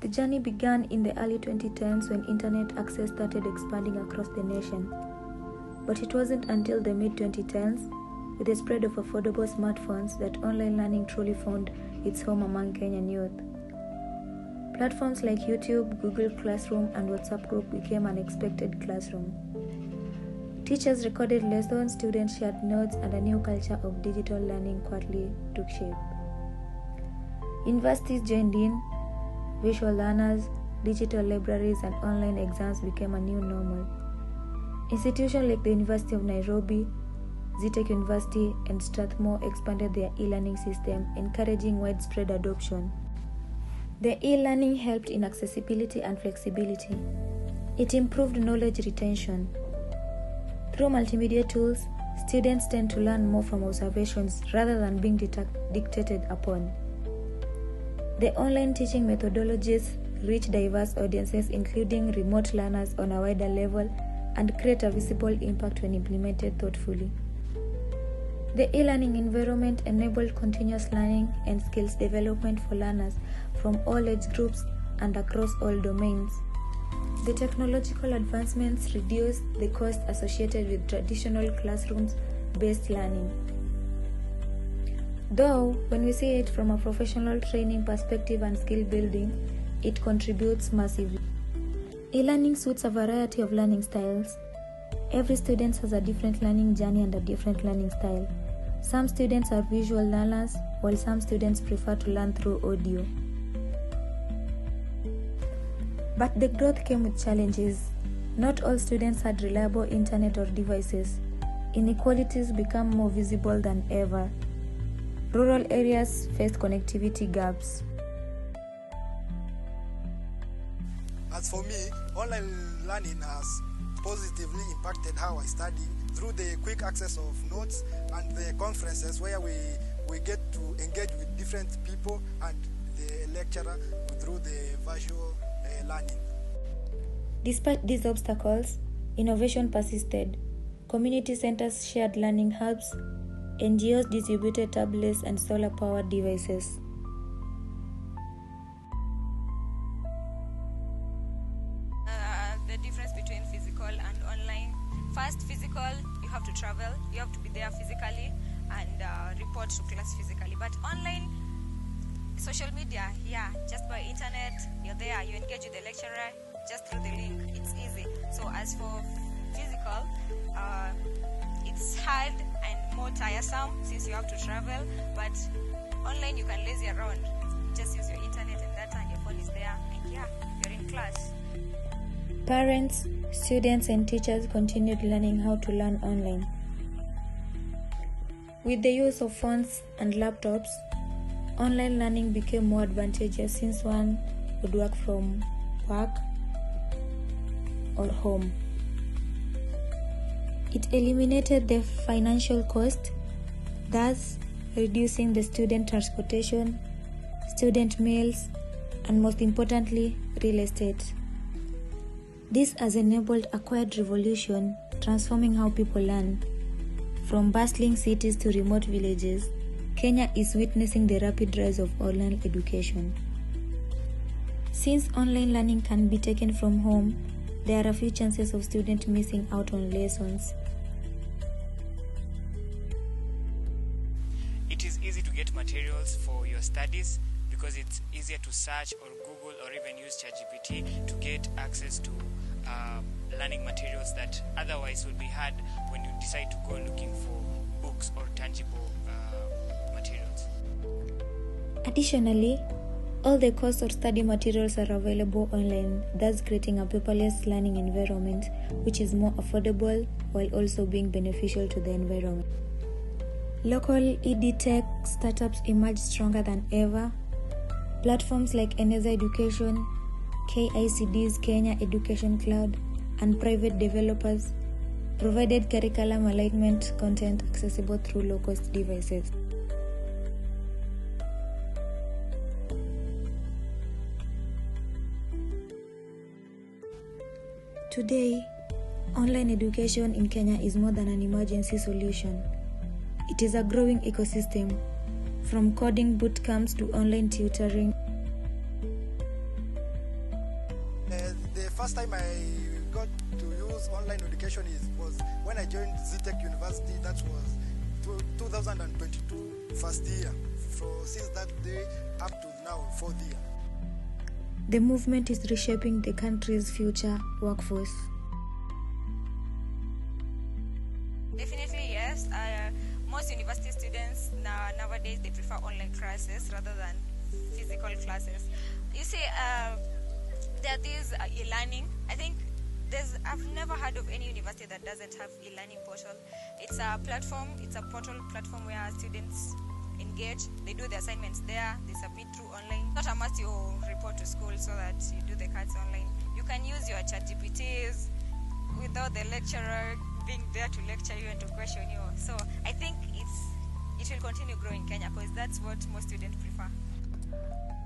The journey began in the early 2010s when internet access started expanding across the nation. But it wasn't until the mid-2010s, with the spread of affordable smartphones, that online learning truly found its home among Kenyan youth. Platforms like YouTube, Google Classroom, and WhatsApp Group became an expected classroom. Teachers recorded lessons, students shared notes, and a new culture of digital learning quietly took shape. Universities joined in, visual learners, digital libraries, and online exams became a new normal. Institutions like the University of Nairobi, Zitech University, and Strathmore expanded their e-learning system, encouraging widespread adoption. The e-learning helped in accessibility and flexibility. It improved knowledge retention. Through multimedia tools, students tend to learn more from observations rather than being dictated upon. The online teaching methodologies reach diverse audiences, including remote learners on a wider level, and create a visible impact when implemented thoughtfully. The e-learning environment enabled continuous learning and skills development for learners from all age groups and across all domains. The technological advancements reduced the cost associated with traditional classrooms-based learning. Though, when we see it from a professional training perspective and skill building, it contributes massively. E-learning suits a variety of learning styles. Every student has a different learning journey and a different learning style. Some students are visual learners, while some students prefer to learn through audio. But the growth came with challenges. Not all students had reliable internet or devices. Inequalities became more visible than ever. Rural areas faced connectivity gaps. As for me, online learning has positively impacted how I study through the quick access of notes and the conferences where we get to engage with different people and the lecturer through the virtual learning. Despite these obstacles, innovation persisted. Community centers shared learning hubs, NGOs distributed tablets and solar-powered devices. The difference between physical and online. First, physical, you have to travel, you have to be there physically and report to class physically. But online, social media, just by internet, you're there, you engage with the lecturer just through the link. It's easy. So as for physical, it's hard and more tiresome since you have to travel. But online, you can lazy around. Just use your internet and data, and your phone is there, and you're in class. Parents, students, and teachers continued learning how to learn online. With the use of phones and laptops, online learning became more advantageous since one would work from work or home. It eliminated the financial cost, thus reducing the student transportation, student meals, and most importantly, real estate. This has enabled a quiet revolution, transforming how people learn. From bustling cities to remote villages, Kenya is witnessing the rapid rise of online education. Since online learning can be taken from home, there are a few chances of students missing out on lessons. It is easy to get materials for your studies because it's easier to search or Google or even use ChatGPT to get access to learning materials that otherwise would be hard when you decide to go looking for books or tangible materials. Additionally, all the course or study materials are available online, thus creating a paperless learning environment which is more affordable while also being beneficial to the environment. Local EdTech startups emerged stronger than ever. Platforms like Eneza Education, KICD's Kenya Education Cloud, and private developers provided curriculum alignment content accessible through low-cost devices. Today, online education in Kenya is more than an emergency solution. It is a growing ecosystem, from coding bootcamps to online tutoring. first time I got to use online education was when I joined ZTech University. That was 2022 first year. So since that day up to now, fourth year. The movement is reshaping the country's future workforce. Definitely yes. Most university students nowadays they prefer online classes rather than physical classes. You see, there is e-learning. I think I've never heard of any university that doesn't have e-learning portal. It's a platform. It's a portal platform where students engage. They do the assignments there. They submit through online. Not a must you report to school so that you do the cards online. You can use your ChatGPTs without the lecturer being there to lecture you and to question you. So I think it will continue growing in Kenya because that's what most students prefer.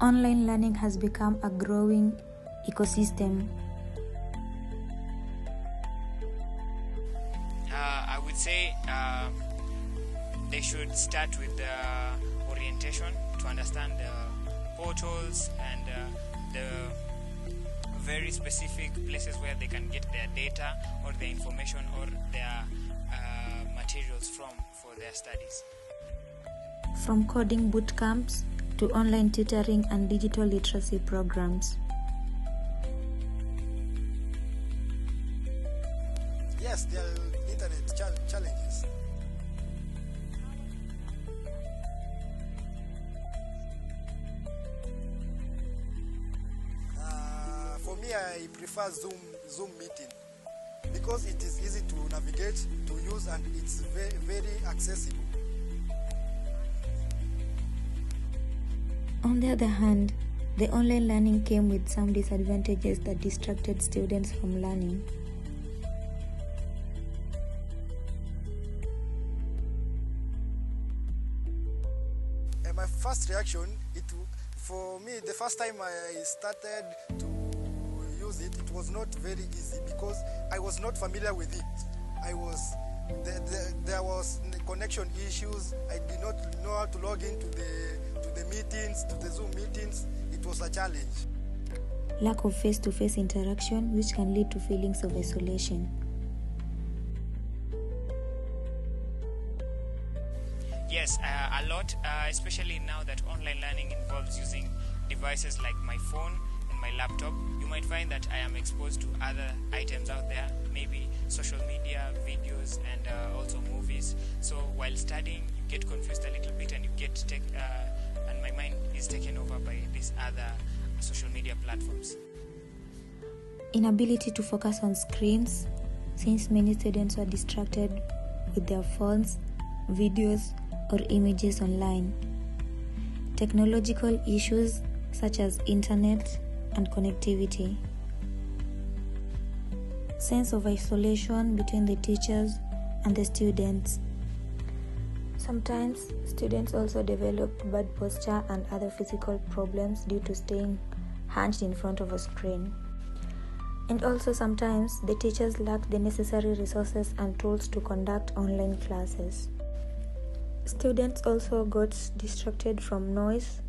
Online learning has become a growing ecosystem. I would say they should start with the orientation to understand the portals and the very specific places where they can get their data or their information or their materials for their studies. From coding boot camps to online tutoring and digital literacy programs. Yes, there are internet challenges. For me, I prefer Zoom meeting because it is easy to navigate, to use, and it's very, very accessible. On the other hand, the online learning came with some disadvantages that distracted students from learning. My first reaction, for me, the first time I started to use it, it was not very easy because I was not familiar with it. There was connection issues. I did not know how to log into the meetings, to the Zoom meetings. It was a challenge. Lack of face-to-face interaction, which can lead to feelings of isolation. Yes, a lot, especially now that online learning involves using devices like my phone and my laptop. You might find that I am exposed to other items out there, maybe social media, videos, and also movies. So while studying, you get confused a little bit and and my mind is taken over by these other social media platforms. Inability to focus on screens, since many students are distracted with their phones, videos, or images online. Technological issues such as internet and connectivity. Sense of isolation between the teachers and the students. Sometimes students also develop bad posture and other physical problems due to staying hunched in front of a screen. And also sometimes the teachers lack the necessary resources and tools to conduct online classes. Students also got distracted from noise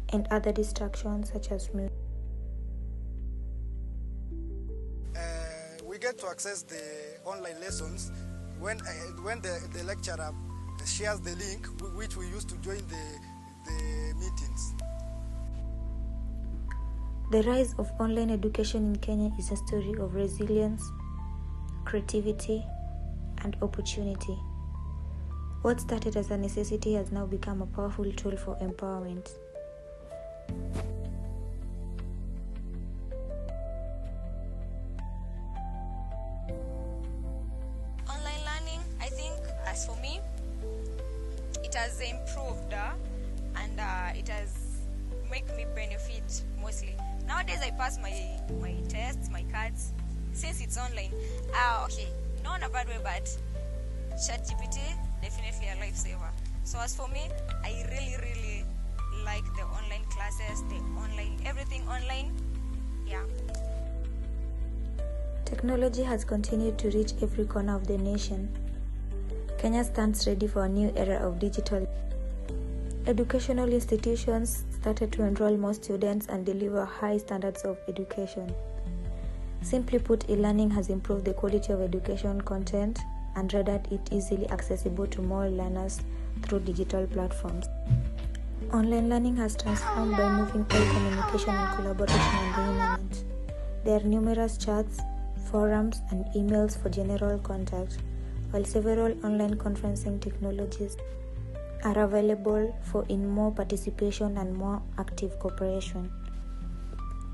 and other distractions such as music. We get to access the online lessons when the lecturer shares the link which we use to join the meetings. The rise of online education in Kenya is a story of resilience, creativity, and opportunity. What started as a necessity has now become a powerful tool for empowerment. Online learning, I think, as for me, it has improved and it has made me benefit mostly. Nowadays, I pass my tests, my cards, since it's online. Okay, not in a bad way, but ChatGPT, definitely a lifesaver. So as for me, I really like the online classes, everything online. Yeah. Technology has continued to reach every corner of the nation. Kenya stands ready for a new era of digital. Educational institutions started to enroll more students and deliver high standards of education. Simply put, e-learning has improved the quality of education content and rendered it easily accessible to more learners through digital platforms. Online learning has transformed by moving all communication and collaboration on the internet. There are numerous chats, forums, and emails for general contact, while several online conferencing technologies are available for more participation and more active cooperation.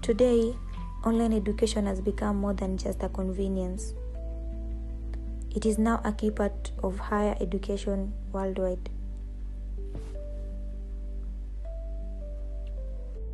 Today, online education has become more than just a convenience. It is now a key part of higher education worldwide.